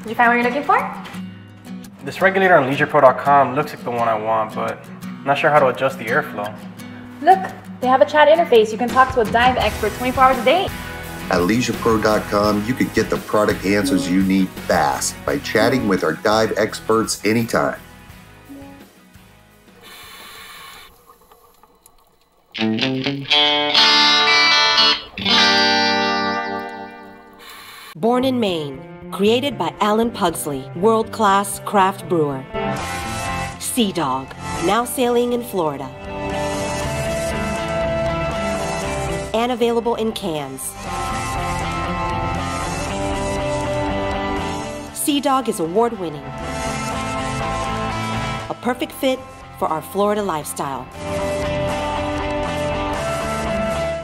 Did you find what you're looking for? This regulator on LeisurePro.com looks like the one I want, but I'm not sure how to adjust the airflow. Look, they have a chat interface. You can talk to a dive expert 24 hours a day. At LeisurePro.com, you could get the product answers you need fast by chatting with our dive experts anytime. Born in Maine, created by Alan Pugsley, world-class craft brewer. Sea Dog, now sailing in Florida. And available in cans. Sea Dog is award-winning. A perfect fit for our Florida lifestyle.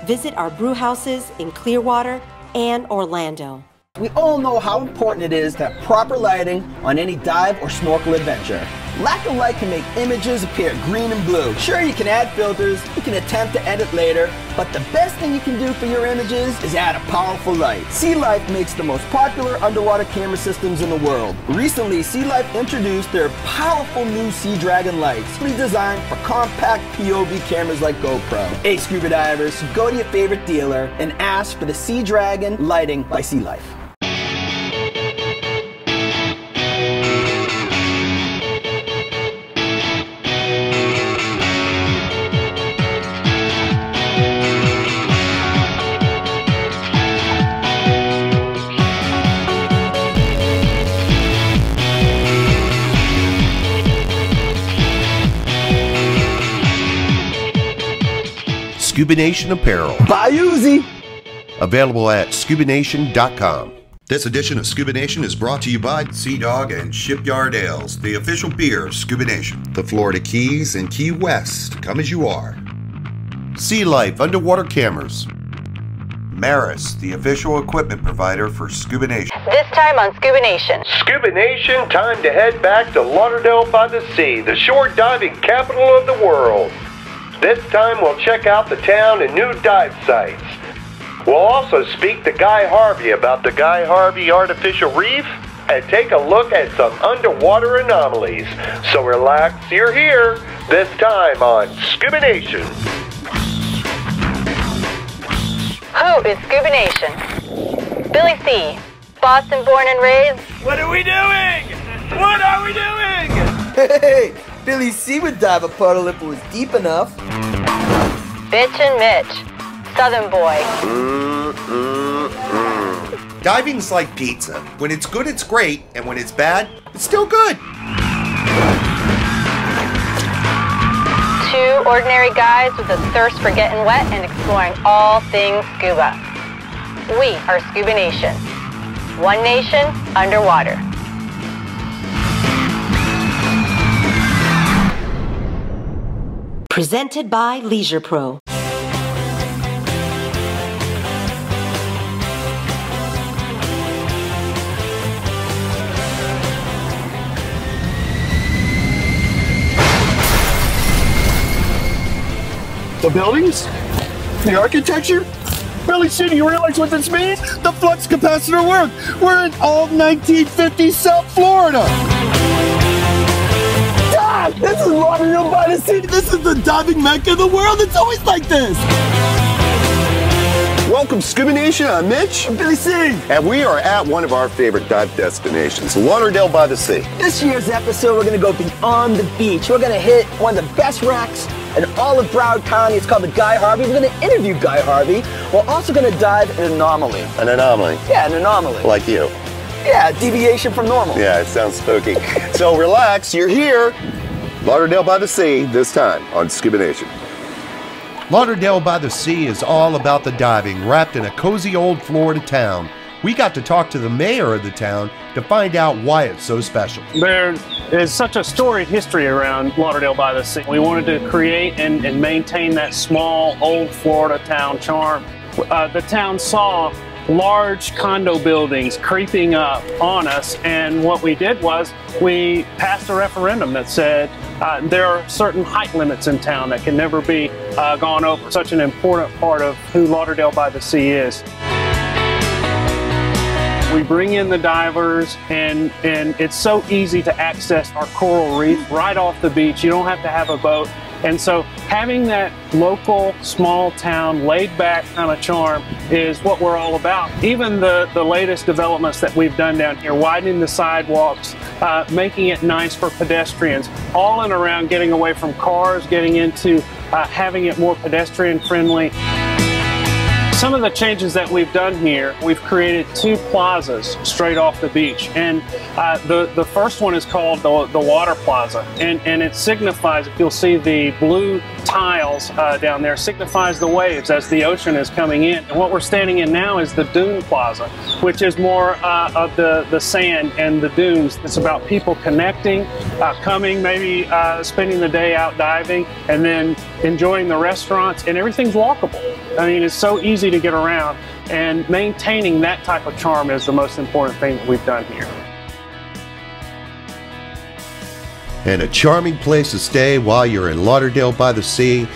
Visit our brew houses in Clearwater and Orlando. We all know how important it is to have proper lighting on any dive or snorkel adventure. Lack of light can make images appear green and blue. Sure, you can add filters, you can attempt to edit later, but the best thing you can do for your images is add a powerful light. Sea Life makes the most popular underwater camera systems in the world. Recently, Sea Life introduced their powerful new Sea Dragon lights, designed for compact POV cameras like GoPro. Hey scuba divers, go to your favorite dealer and ask for the Sea Dragon lighting by Sea Life. ScubaNation apparel. Bye, Uzi! Available at ScubaNation.com. This edition of Scuba Nation is brought to you by Sea Dog and Shipyard Ales, the official beer of Scuba Nation. The Florida Keys and Key West, come as you are. Sea Life Underwater Cameras. Maris, the official equipment provider for Scuba Nation. This time on Scuba Nation. Scuba Nation, time to head back to Lauderdale-by-the-Sea, the shore diving capital of the world. This time we'll check out the town and new dive sites. We'll also speak to Guy Harvey about the Guy Harvey artificial reef and take a look at some underwater anomalies. So relax, you're here, this time on Scuba Nation. Who is Scuba Nation? Billy C., Boston born and raised. What are we doing? What are we doing? Hey, Billy C. would dive a puddle if it was deep enough. Bitch and Mitch, Southern boy. Diving's like pizza. When it's good, it's great, and when it's bad, it's still good. Two ordinary guys with a thirst for getting wet and exploring all things scuba. We are Scuba Nation. One nation underwater. Presented by Leisure Pro. The buildings? The architecture? Billy C, do you realize what this means? The flux capacitor work. We're in old 1950s South Florida. Dad, this is Lauderdale-by-the-Sea. This is the diving mecca of the world. It's always like this. Welcome, Scuba Nation. I'm Mitch. I'm Billy C. And we are at one of our favorite dive destinations, Lauderdale-by-the-Sea. This year's episode, we're going to go beyond the beach. We're going to hit one of the best wrecks in all of Broward County. It's called the Guy Harvey. We're going to interview Guy Harvey. We're also going to dive an anomaly. An anomaly? Yeah, an anomaly. Like you. Yeah, deviation from normal. Yeah, it sounds spooky. So relax, you're here. Lauderdale-by-the-Sea, this time on Scuba Nation. Lauderdale-by-the-Sea is all about the diving, wrapped in a cozy old Florida town. We got to talk to the mayor of the town to find out why it's so special. There is such a storied history around Lauderdale-by-the-Sea. We wanted to create and maintain that small, old Florida town charm. The town saw large condo buildings creeping up on us, and what we did was we passed a referendum that said there are certain height limits in town that can never be gone over. Such an important part of who Lauderdale-by-the-Sea is. We bring in the divers, and it's so easy to access our coral reef right off the beach. You don't have to have a boat. And so having that local, small town, laid back kind of charm is what we're all about. Even the latest developments that we've done down here, widening the sidewalks, making it nice for pedestrians, all in around getting away from cars, getting into having it more pedestrian friendly. Some of the changes that we've done here, we've created 2 plazas straight off the beach. And the first one is called the Water Plaza. And it signifies, if you'll see the blue tiles down there, signifies the waves as the ocean is coming in. And what we're standing in now is the Dune Plaza, which is more of the sand and the dunes. It's about people connecting, coming, maybe spending the day out diving, and then enjoying the restaurants, and everything's walkable. I mean, it's so easy to get around, and maintaining that type of charm is the most important thing that we've done here. And a charming place to stay while you're in Lauderdale-by-the-Sea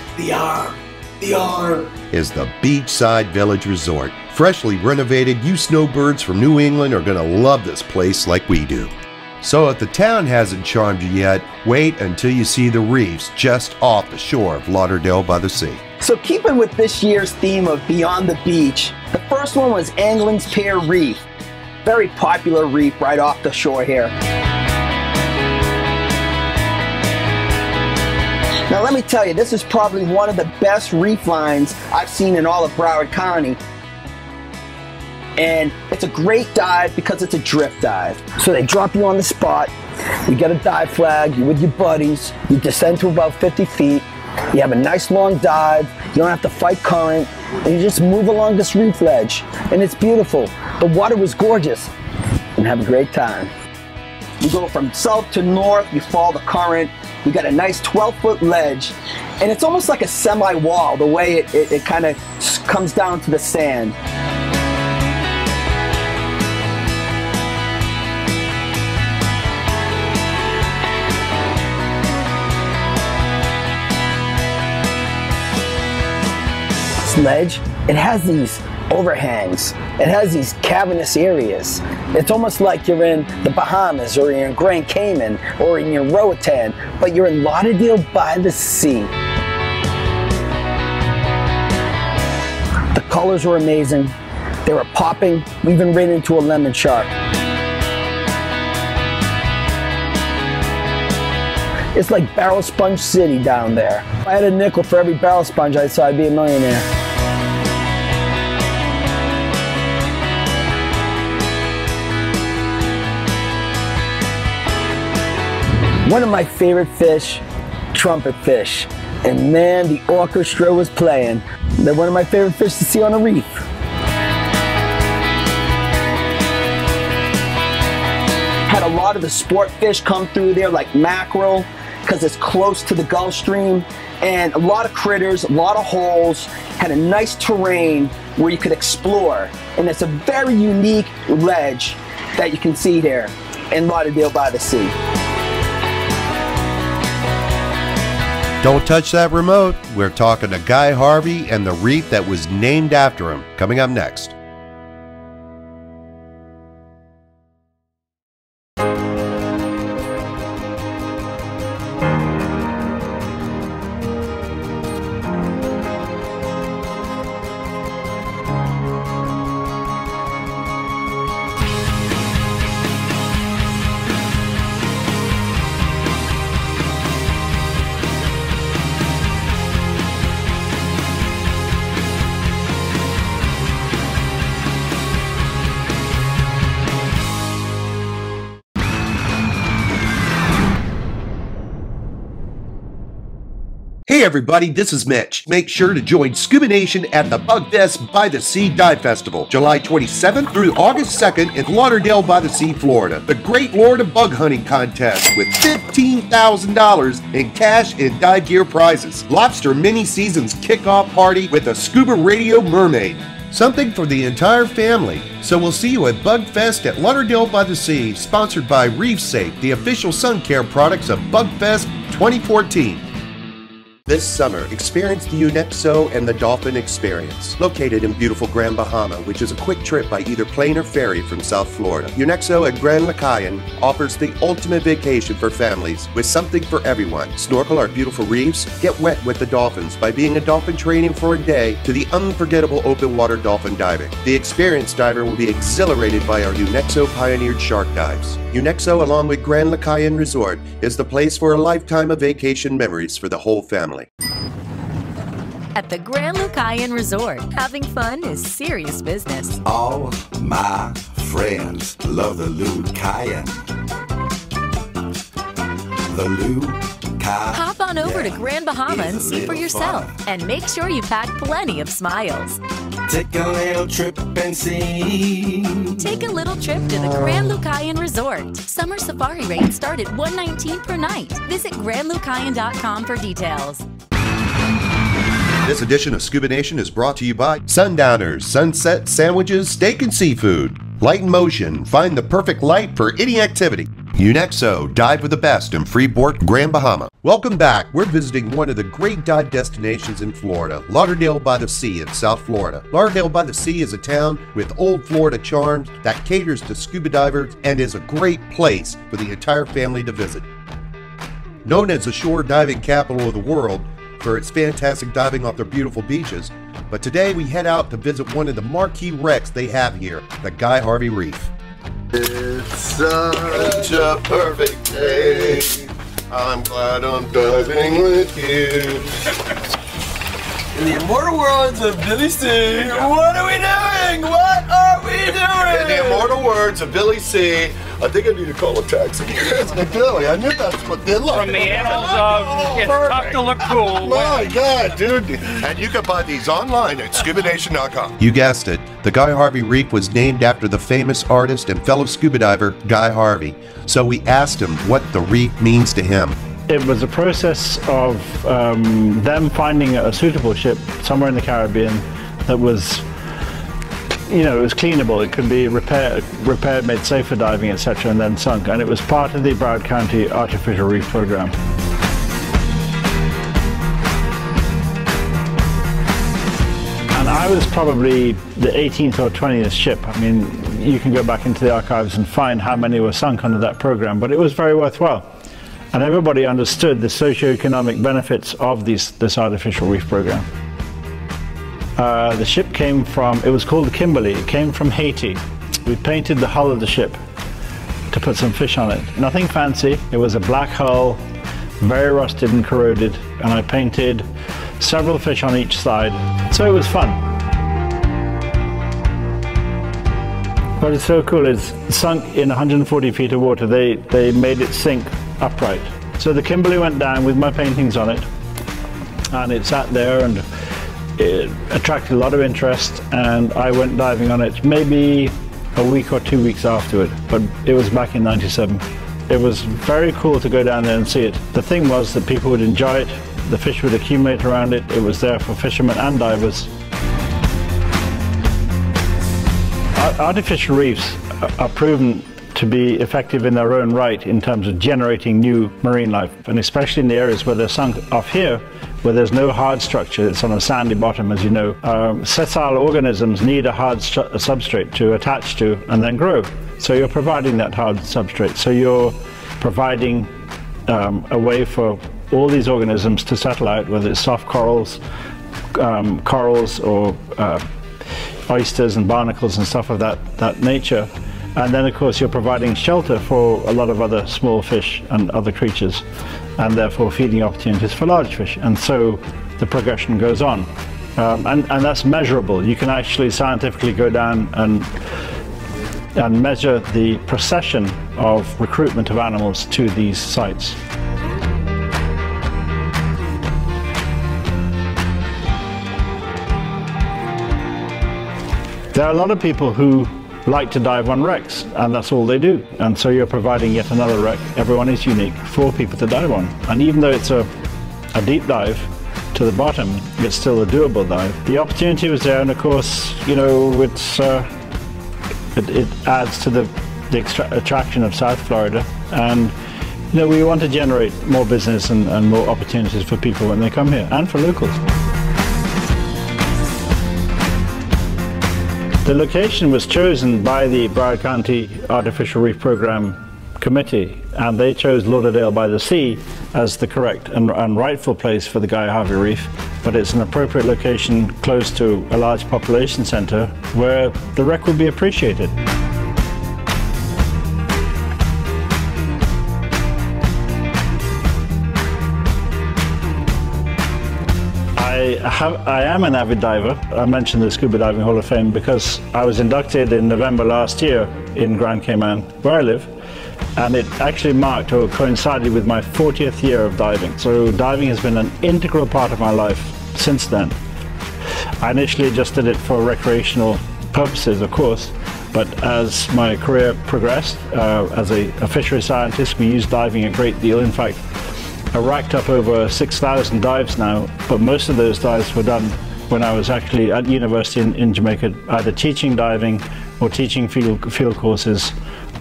is the Beachside Village Resort. Freshly renovated, you snowbirds from New England are going to love this place like we do. So if the town hasn't charmed you yet, wait until you see the reefs just off the shore of Lauderdale-by-the-Sea. So keeping with this year's theme of Beyond the Beach, the first one was Angling's Pier Reef. Very popular reef right off the shore here. Now let me tell you, this is probably one of the best reef lines I've seen in all of Broward County. And it's a great dive because it's a drift dive. So they drop you on the spot, you get a dive flag, you're with your buddies, you descend to about 50 feet, you have a nice long dive, you don't have to fight current, and you just move along this reef ledge. And it's beautiful. The water was gorgeous, and have a great time. You go from south to north, you follow the current, you got a nice 12-foot ledge, and it's almost like a semi-wall, the way it kind of comes down to the sand. Ledge, it has these overhangs, it has these cavernous areas. It's almost like you're in the Bahamas, or you're in Grand Cayman, or in your Roatan, but you're in Lauderdale-by-the-Sea. The colors were amazing, they were popping. We even ran into a lemon shark. It's like Barrel Sponge City down there. If I had a nickel for every barrel sponge I saw, I'd be a millionaire. One of my favorite fish, trumpet fish. And man, the orchestra was playing. They're one of my favorite fish to see on a reef. Had a lot of the sport fish come through there, like mackerel, because it's close to the Gulf Stream. And a lot of critters, a lot of holes, had a nice terrain where you could explore. And it's a very unique ledge that you can see here in Lauderdale-by-the-Sea. Don't touch that remote. We're talking to Guy Harvey and the reef that was named after him. Coming up next. Hey everybody, this is Mitch. Make sure to join Scuba Nation at the Bugfest-by-the-Sea Dive Festival, July 27th through August 2nd in Lauderdale-by-the-Sea, Florida. The Great Florida Bug Hunting Contest with $15,000 in cash and dive gear prizes. Lobster Mini Seasons Kickoff Party with a Scuba Radio Mermaid. Something for the entire family. So we'll see you at Bugfest at Lauderdale-by-the-Sea, sponsored by Reef Safe, the official sun care products of Bugfest 2014. This summer, experience the UNEXO and the Dolphin Experience, located in beautiful Grand Bahama, which is a quick trip by either plane or ferry from South Florida. UNEXO at Grand Lacayan offers the ultimate vacation for families with something for everyone. Snorkel our beautiful reefs, get wet with the dolphins by being a dolphin training for a day to the unforgettable open water dolphin diving. The experienced diver will be exhilarated by our UNEXO pioneered shark dives. UNEXO, along with Grand Lacayan Resort, is the place for a lifetime of vacation memories for the whole family. At the Grand Lacayan Resort, having fun is serious business. All my friends love the Lucayan. The Lucayan. Hop on over to Grand Bahama and see for yourself. And make sure you pack plenty of smiles. Take a little trip and see. Take a little trip to the Grand Lacayan Resort. Summer safari rates start at $119 per night. Visit grandlucayan.com for details. This edition of Scuba Nation is brought to you by Sundowners, Sunset Sandwiches, Steak and Seafood. Light in Motion, find the perfect light for any activity. UNEXO, dive with the best in Freeport, Grand Bahama. Welcome back. We're visiting one of the great dive destinations in Florida, Lauderdale-by-the-Sea in South Florida. Lauderdale-by-the-Sea is a town with old Florida charms that caters to scuba divers and is a great place for the entire family to visit. Known as the shore diving capital of the world for its fantastic diving off their beautiful beaches, but today we head out to visit one of the marquee wrecks they have here, the Guy Harvey Reef. It's such a perfect day. I'm glad I'm diving with you. In the immortal words of Billy C, what are we doing? What are we doing? In the immortal words of Billy C, I think I need to call a taxi. Billy, I knew that's what they look. From the annals of it's tough to look cool. My God, dude. And you can buy these online at ScubaNation.com. You guessed it, the Guy Harvey Reef was named after the famous artist and fellow scuba diver Guy Harvey. So we asked him what the reef means to him. It was a process of them finding a suitable ship somewhere in the Caribbean that was, you know, it was cleanable. It could be repaired, made safe for diving, etc., and then sunk. And it was part of the Broward County Artificial Reef Program. And I was probably the 18th or 20th ship. I mean, you can go back into the archives and find how many were sunk under that program, but it was very worthwhile. And everybody understood the socioeconomic benefits of this artificial reef program. The ship came from, it was called the Kimberly, it came from Haiti. We painted the hull of the ship to put some fish on it. Nothing fancy, it was a black hull, very rusted and corroded, and I painted several fish on each side, so it was fun. What is so cool is sunk in 140 feet of water, they made it sink upright. So the Kimberly went down with my paintings on it, and it sat there and it attracted a lot of interest, and I went diving on it maybe a week or 2 weeks afterward, but it was back in '97. It was very cool to go down there and see it. The thing was that people would enjoy it, the fish would accumulate around it, it was there for fishermen and divers. Artificial reefs are proven to be effective in their own right in terms of generating new marine life, and especially in the areas where they're sunk off here, where there's no hard structure, it's on a sandy bottom, as you know. Sessile organisms need a hard substrate to attach to and then grow. So you're providing that hard substrate. So you're providing a way for all these organisms to settle out, whether it's soft corals, or oysters and barnacles and stuff of that nature. And then of course you're providing shelter for a lot of other small fish and other creatures, and therefore feeding opportunities for large fish. And so the progression goes on. And that's measurable. You can actually scientifically go down and measure the procession of recruitment of animals to these sites. There are a lot of people who like to dive on wrecks, and that's all they do. And so you're providing yet another wreck. Everyone is unique for people to dive on. And even though it's a deep dive to the bottom, it's still a doable dive. The opportunity was there, and of course, you know, it adds to the attraction of South Florida. And You know, we want to generate more business and more opportunities for people when they come here, and for locals. The location was chosen by the Broward County Artificial Reef Program Committee, and they chose Lauderdale-by-the-Sea as the correct and rightful place for the Guy Harvey Reef. But it's an appropriate location close to a large population center where the wreck would be appreciated. I am an avid diver. I mentioned the Scuba Diving Hall of Fame because I was inducted in November last year in Grand Cayman, where I live, and it actually marked or coincided with my 40th year of diving. So diving has been an integral part of my life since then. I initially just did it for recreational purposes, of course, but as my career progressed as a fishery scientist, we use diving a great deal. In fact, I racked up over 6,000 dives now, but most of those dives were done when I was actually at university in Jamaica, either teaching diving or teaching field courses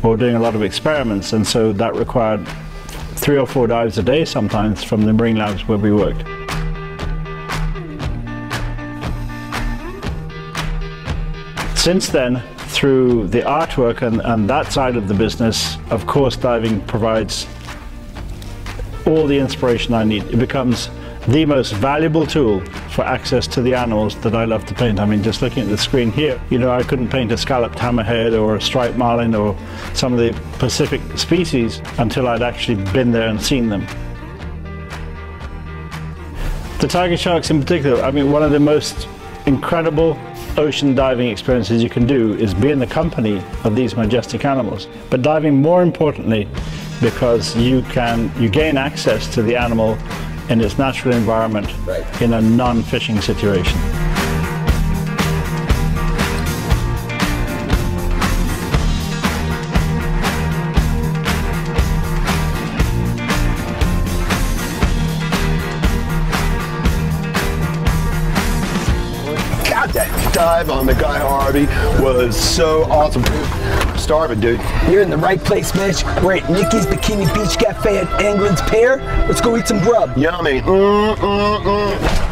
or doing a lot of experiments, and so that required 3 or 4 dives a day sometimes from the marine labs where we worked. Since then, through the artwork and that side of the business, of course diving provides all the inspiration I need. It becomes the most valuable tool for access to the animals that I love to paint. I mean, just looking at the screen here, you know, I couldn't paint a scalloped hammerhead or a striped marlin or some of the Pacific species until I'd actually been there and seen them. The tiger sharks in particular, I mean, one of the most incredible ocean diving experiences you can do is be in the company of these majestic animals. But diving, more importantly, because you gain access to the animal in its natural environment in a non-fishing situation. God, that dive on the Guy Harvey was so awesome. Starving, dude. You're in the right place, Mitch. We're at Nikki's Bikini Beach Cafe at Anglin's Pier. Let's go eat some grub. Yummy.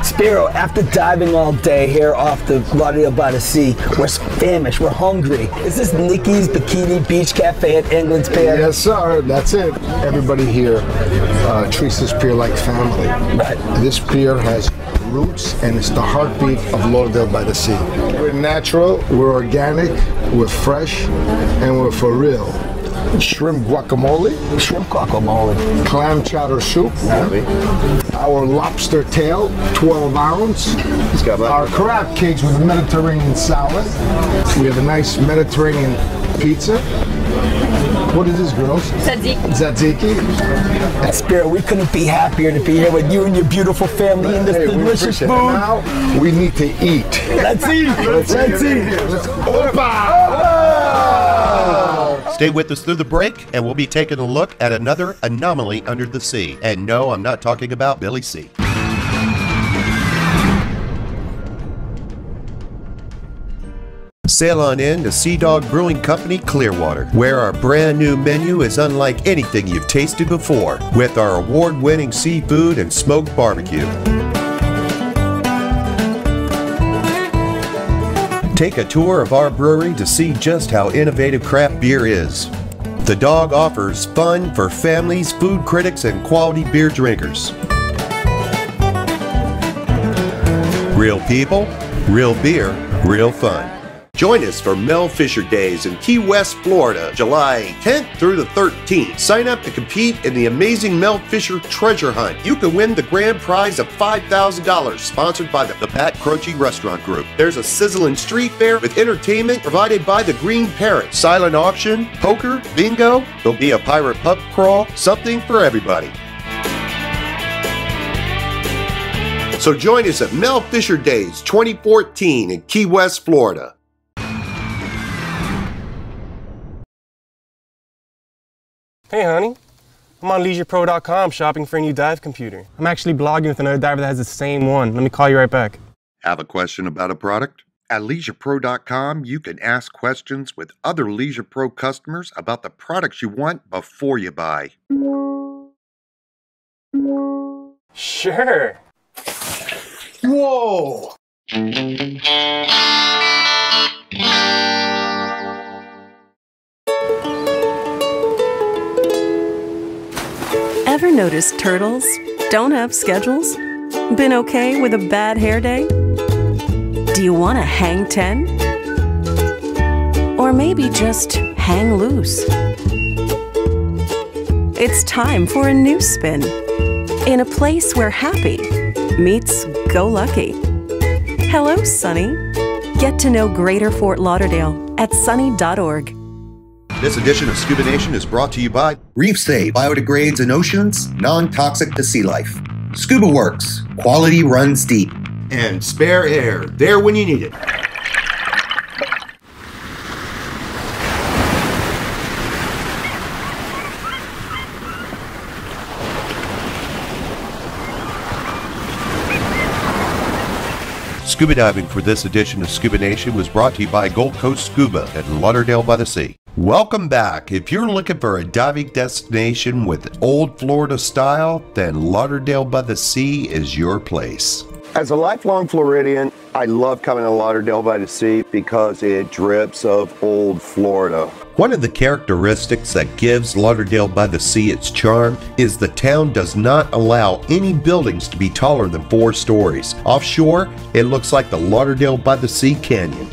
Spiro, after diving all day here off the Lauderdale-by-the-Sea, we're famished, we're hungry. Is this Nikki's Bikini Beach Cafe at Anglin's Pier? Yes, sir. That's it. Everybody here treats this pier like family. Right. This pier has roots, and it's the heartbeat of Lauderdale-by-the-Sea. We're natural, we're organic, we're fresh, and we're for real. Shrimp guacamole. Shrimp guacamole. Clam chowder soup. Our lobster tail, 12 ounce. Our crab cakes with a Mediterranean salad. We have a nice Mediterranean pizza. What is this, girls? Tzatziki. Tzatziki. Spirit, we couldn't be happier to be here with you and your beautiful family in this delicious food. Now we need to eat. Let's eat. Let's eat. Stay with us through the break, and we'll be taking a look at another anomaly under the sea. And no, I'm not talking about Billy C. Sail on in to Sea Dog Brewing Company, Clearwater, where our brand new menu is unlike anything you've tasted before, with our award-winning seafood and smoked barbecue. Take a tour of our brewery to see just how innovative craft beer is. The Dog offers fun for families, food critics, and quality beer drinkers. Real people, real beer, real fun. Join us for Mel Fisher Days in Key West, Florida, July 10th through the 13th. Sign up to compete in the amazing Mel Fisher Treasure Hunt. You can win the grand prize of $5,000, sponsored by the Pat Croce Restaurant Group. There's a sizzling street fair with entertainment provided by the Green Parrot, silent auction, poker, bingo. There'll be a pirate pub crawl, something for everybody. So join us at Mel Fisher Days 2014 in Key West, Florida. Hey honey, I'm on LeisurePro.com shopping for a new dive computer. I'm actually blogging with another diver that has the same one. Let me call you right back. Have a question about a product? At LeisurePro.com, you can ask questions with other Leisure Pro customers about the products you want before you buy. Sure. Whoa! Ever noticed turtles don't have schedules? Been okay with a bad hair day? Do you want to hang 10? Or maybe just hang loose? It's time for a new spin in a place where happy meets go lucky. Hello, Sunny. Get to know Greater Fort Lauderdale at sunny.org. This edition of Scuba Nation is brought to you by Reef Save, biodegrades in oceans, non-toxic to sea life. Scuba Works, quality runs deep. And Spare Air, there when you need it. Scuba diving for this edition of Scuba Nation was brought to you by Gold Coast Scuba at Lauderdale-by-the-Sea. Welcome back. If you're looking for a diving destination with old Florida style, then Lauderdale-by-the-Sea is your place. As a lifelong Floridian, I love coming to Lauderdale-by-the-Sea because it drips of old Florida. One of the characteristics that gives Lauderdale-by-the-Sea its charm is the town does not allow any buildings to be taller than 4 stories. Offshore, it looks like the Lauderdale-by-the-Sea Canyon.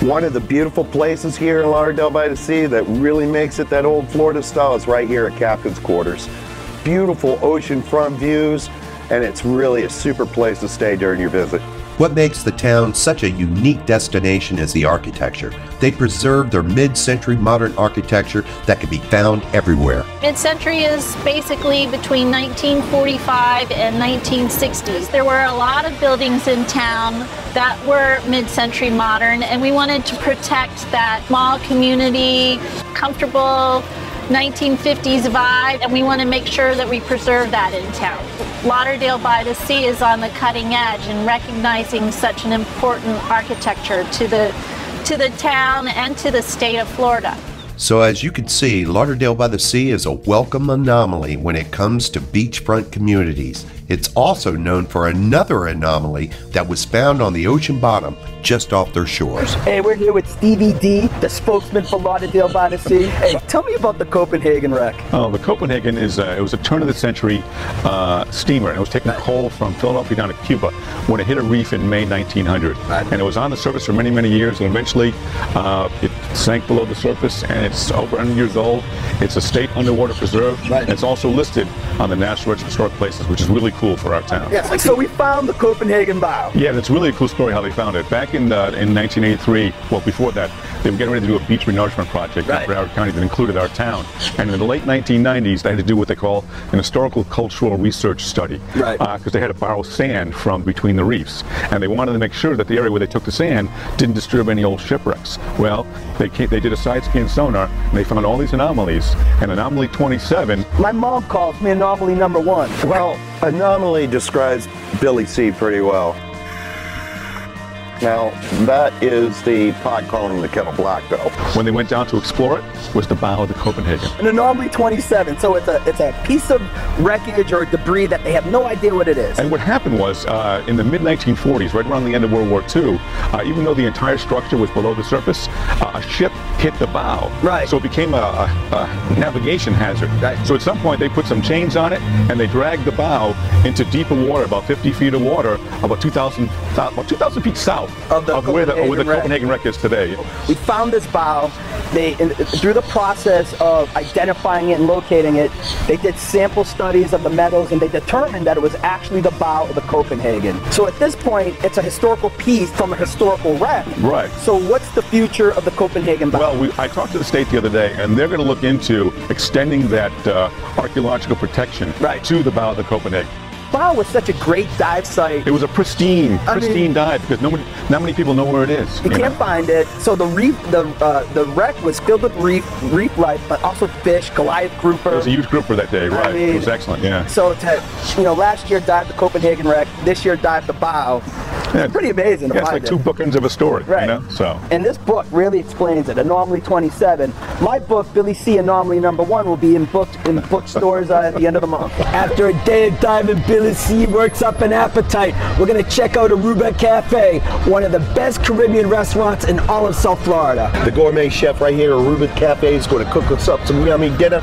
One of the beautiful places here in Lauderdale-by-the-Sea that really makes it that old Florida style is right here at Captain's Quarters. Beautiful oceanfront views, and it's really a super place to stay during your visit. What makes the town such a unique destination is the architecture. They preserve their mid-century modern architecture that can be found everywhere. Mid-century is basically between 1945 and 1960s. There were a lot of buildings in town that were mid-century modern, and we wanted to protect that small community, comfortable 1950s vibe, and we want to make sure that we preserve that in town. Lauderdale-by-the-Sea is on the cutting edge in recognizing such an important architecture to the town and to the state of Florida. So as you can see, Lauderdale-by-the-Sea is a welcome anomaly when it comes to beachfront communities. It's also known for another anomaly that was found on the ocean bottom just off their shores. Hey, we're here with Stevie D, the spokesman for Lauderdale-by-the-Sea. Hey, tell me about the Copenhagen wreck. Oh, the Copenhagen is it was a turn-of-the-century steamer, and it was taking coal from Philadelphia down to Cuba when it hit a reef in May 1900. And it was on the surface for many, many years, and eventually it sank below the surface, and it's over 100 years old. It's a state underwater preserve, and it's also listed on the National Register of Historic Places, which is really cool for our town. Yeah, so we found the Copenhagen bow. Yeah, and it's really a cool story how they found it. Back in 1983, well, before that, they were getting ready to do a beach renourishment project in Broward County that included our town. And in the late 1990s, they had to do what they call an historical cultural research study. Because they had to borrow sand from between the reefs. And they wanted to make sure that the area where they took the sand didn't disturb any old shipwrecks. Well, they did a side scan sonar, and they found all these anomalies. And anomaly 27... My mom calls me anomaly number 1. Well, anomaly describes Billy C pretty well. Now, that is the pot calling the kettle black, though. When they went down to explore it, was the bow of the Copenhagen. An anomaly 27, so it's a piece of wreckage or debris that they have no idea what it is. And what happened was, in the mid-1940s, right around the end of World War II, even though the entire structure was below the surface, a ship hit the bow. So it became a navigation hazard. So at some point, they put some chains on it, and they dragged the bow into deeper water, about 50 feet of water, about 2,000 feet south of where the Copenhagen wreck is today. We found this bow. Through the process of identifying it and locating it, they did sample studies of the metals, and they determined that it was actually the bow of the Copenhagen. So at this point, it's a historical piece from a historical wreck. So what's the future of the Copenhagen bow? Well, I talked to the state the other day, and they're going to look into extending that archaeological protection to the bow of the Copenhagen. Bow was such a great dive site. It was a pristine dive because not many people know where it is. You can't find it. So the wreck was filled with reef life, but also fish, Goliath grouper. It was a huge grouper that day, right? It was excellent, yeah. So last year dived the Copenhagen wreck. This year dived the bow. Yeah, pretty amazing. Yeah, it's like two bookends of a story, right? You know? So. And this book really explains it. Anomaly 27. My book, Billy C. Anomaly #1, will be in bookstores at the end of the month. After a day of diving, Billy C. works up an appetite. We're gonna check out Aruba Cafe, one of the best Caribbean restaurants in all of South Florida. The gourmet chef right here at Aruba Cafe is going to cook us up some yummy dinner.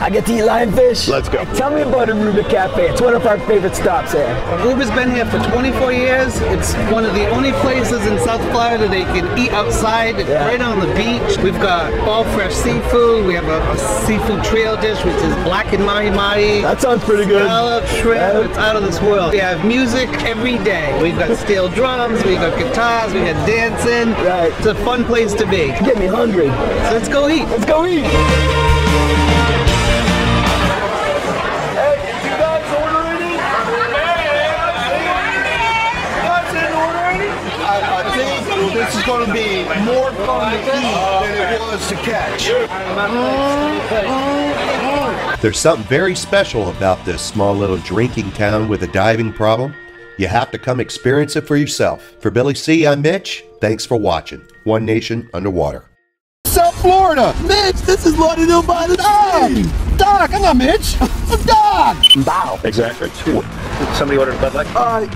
I get to eat lionfish. Let's go. Tell me about Aruba Cafe. It's one of our favorite stops here. Aruba's been here for 24 years. It's one of the only places in South Florida they can eat outside, right on the beach. We've got all fresh seafood. We have a seafood trail dish, which is blackened mahi-mahi. That sounds pretty good. Scallop, shrimp, it's out of this world. We have music every day. We've got steel drums, we've got guitars, we've got dancing. Right. It's a fun place to be. Get me hungry. So let's go eat. Let's go eat. This is going to be more fun to eat than it was to catch. There's something very special about this small little drinking town with a diving problem. You have to come experience it for yourself. For Billy C., I'm Mitch. Thanks for watching. One Nation Underwater. South Florida! Mitch, this is Lauderdale-by-the-Sea! Doc, I'm not Mitch. I'm Doc! Bow. Exactly. Somebody ordered a Bud Light? After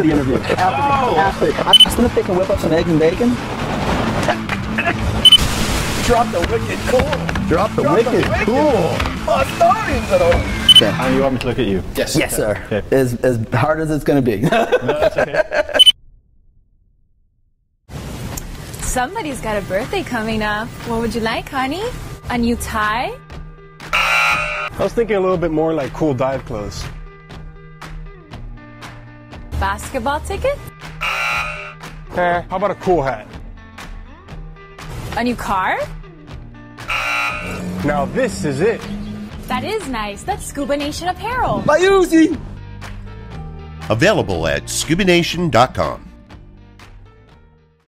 the interview. After. I asked them if they can whip up some eggs and bacon. Drop the wicked cool. Drop the wicked cool. Okay. And you want me to look at you? Yes. Yes, sir. Okay. As hard as it's going to be. No, that's okay. Somebody's got a birthday coming up. What would you like, honey? A new tie? I was thinking a little bit more like cool dive clothes. Basketball ticket? How about a cool hat? A new car? Now this is it. That is nice. That's ScubaNation apparel. My Uzi! Available at ScubaNation.com.